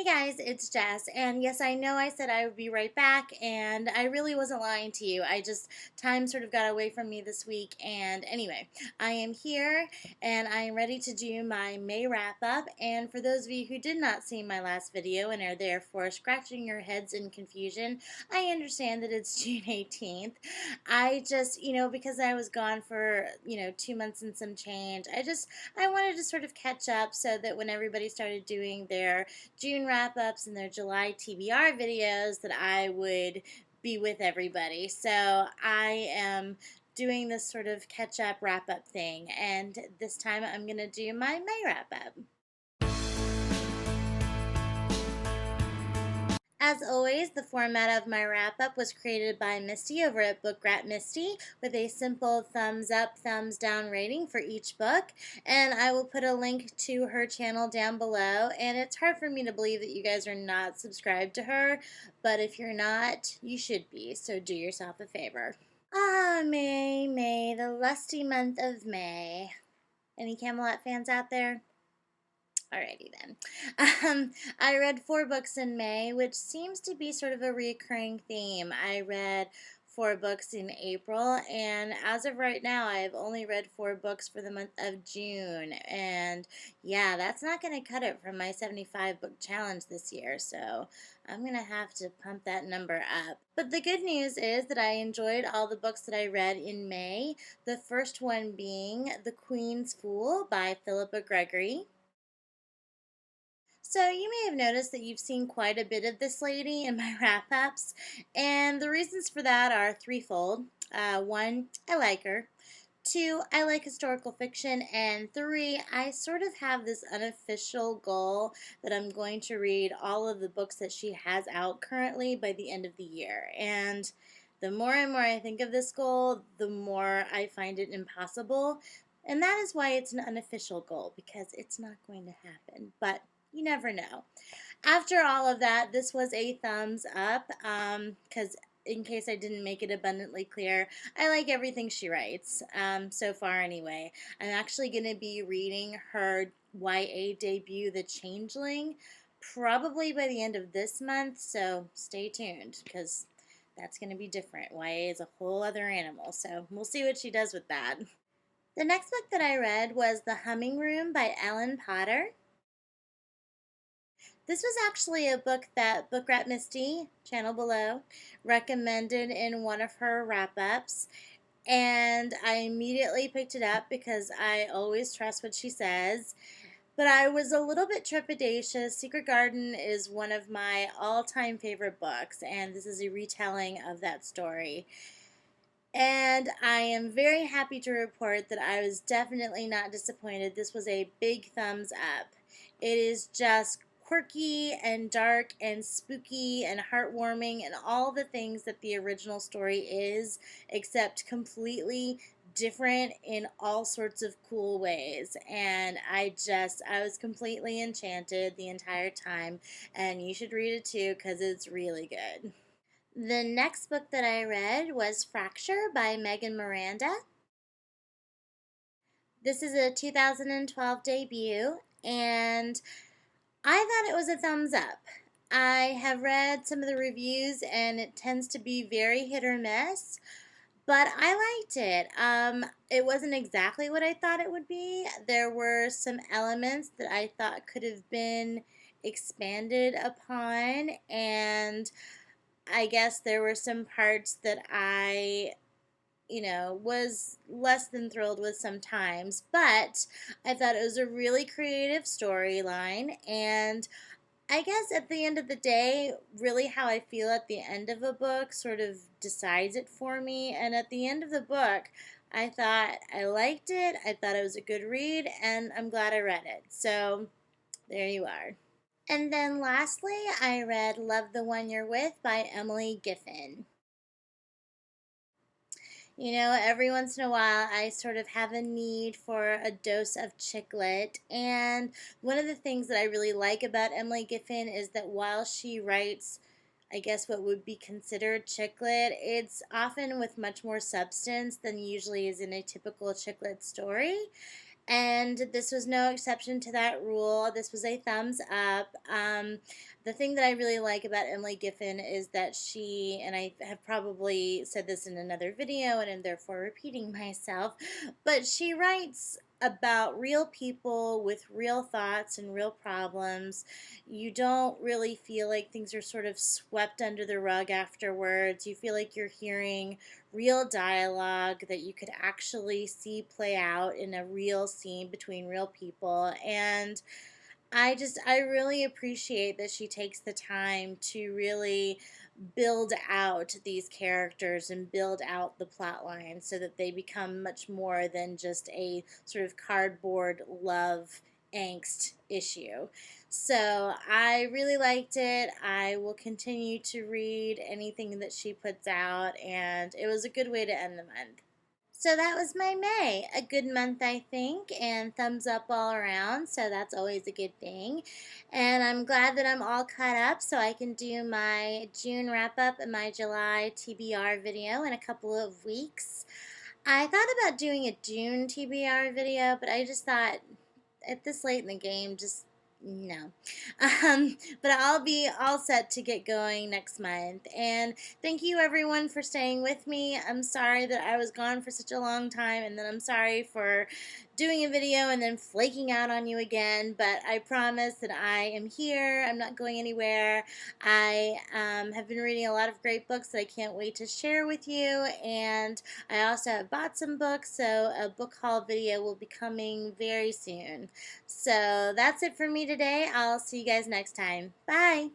Hey guys, it's Jess, and yes, I know I said I would be right back, and I really wasn't lying to you. Time sort of got away from me this week, and anyway, I am here, and I am ready to do my May wrap-up, and for those of you who did not see my last video and are therefore scratching your heads in confusion, I understand that it's June 18th. Because I was gone for, 2 months and some change, I wanted to sort of catch up so that when everybody started doing their June wrap-ups and their July TBR videos that I would be with everybody. So I am doing this sort of catch-up wrap-up thing, and this time I'm going to do my May wrap-up. As always, the format of my wrap-up was created by Misty over at Book Rat Misty with a simple thumbs up, thumbs down rating for each book, and I will put a link to her channel down below, and it's hard for me to believe that you guys are not subscribed to her, but if you're not, you should be, so do yourself a favor. Ah, May, the lusty month of May. Any Camelot fans out there? Alrighty then. I read 4 books in May, which seems to be sort of a recurring theme. I read 4 books in April, and as of right now, I've only read 4 books for the month of June. And yeah, that's not going to cut it from my 75 book challenge this year, so I'm going to have to pump that number up. But the good news is that I enjoyed all the books that I read in May, the first one being The Queen's Fool by Philippa Gregory. So you may have noticed that you've seen quite a bit of this lady in my wrap-ups, and the reasons for that are threefold. 1, I like her. 2, I like historical fiction, and 3, I sort of have this unofficial goal that I'm going to read all of the books that she has out currently by the end of the year. And the more and more I think of this goal, the more I find it impossible. And that is why it's an unofficial goal, because it's not going to happen. But you never know. After all of that, this was a thumbs up, because in case I didn't make it abundantly clear, I like everything she writes, so far anyway. I'm actually going to be reading her YA debut, The Changeling, probably by the end of this month, so stay tuned, because that's going to be different. YA is a whole other animal, so we'll see what she does with that. The next book that I read was The Humming Room by Ellen Potter. This was actually a book that Book Rat Misty, channel below, recommended in one of her wrap-ups, and I immediately picked it up because I always trust what she says. But I was a little bit trepidatious. Secret Garden is one of my all-time favorite books, and this is a retelling of that story. And I am very happy to report that I was definitely not disappointed. This was a big thumbs up. It is just quirky and dark and spooky and heartwarming and all the things that the original story is, except completely different in all sorts of cool ways. And I was completely enchanted the entire time, and you should read it too because it's really good. The next book that I read was Fracture by Miranda. This is a 2012 debut, and I thought it was a thumbs up. I have read some of the reviews, and it tends to be very hit or miss, but I liked it. It wasn't exactly what I thought it would be. There were some elements that I thought could have been expanded upon, and I guess there were some parts that I was less than thrilled with sometimes, but I thought it was a really creative storyline, and I guess at the end of the day, really how I feel at the end of a book sort of decides it for me, and at the end of the book, I thought I liked it, I thought it was a good read, and I'm glad I read it, so there you are. And then lastly, I read Love the One You're With by Emily Giffin. Every once in a while, I sort of have a need for a dose of chick lit, and one of the things that I really like about Emily Giffin is that while she writes, I guess, what would be considered chick lit, it's often with much more substance than usually is in a typical chick lit story. And this was no exception to that rule. This was a thumbs up. The thing that I really like about Emily Giffin is that she, and I have probably said this in another video and am therefore repeating myself, but she writes about real people with real thoughts and real problems. You don't really feel like things are sort of swept under the rug afterwards. You feel like you're hearing real dialogue that you could actually see play out in a real scene between real people. And I really appreciate that she takes the time to really build out these characters and build out the plot line so that they become much more than just a sort of cardboard love angst issue. So I really liked it. I will continue to read anything that she puts out, and it was a good way to end the month. So that was my May. A good month, I think, and thumbs up all around, so that's always a good thing. And I'm glad that I'm all caught up so I can do my June wrap up and my July TBR video in a couple of weeks. I thought about doing a June TBR video, but I just thought at this late in the game, just no. But I'll be all set to get going next month. And thank you everyone for staying with me. I'm sorry that I was gone for such a long time, and then I'm sorry for doing a video and then flaking out on you again. But I promise that I am here. I'm not going anywhere. I have been reading a lot of great books that I can't wait to share with you. And I also have bought some books, so a book haul video will be coming very soon. So that's it for me today. I'll see you guys next time. Bye.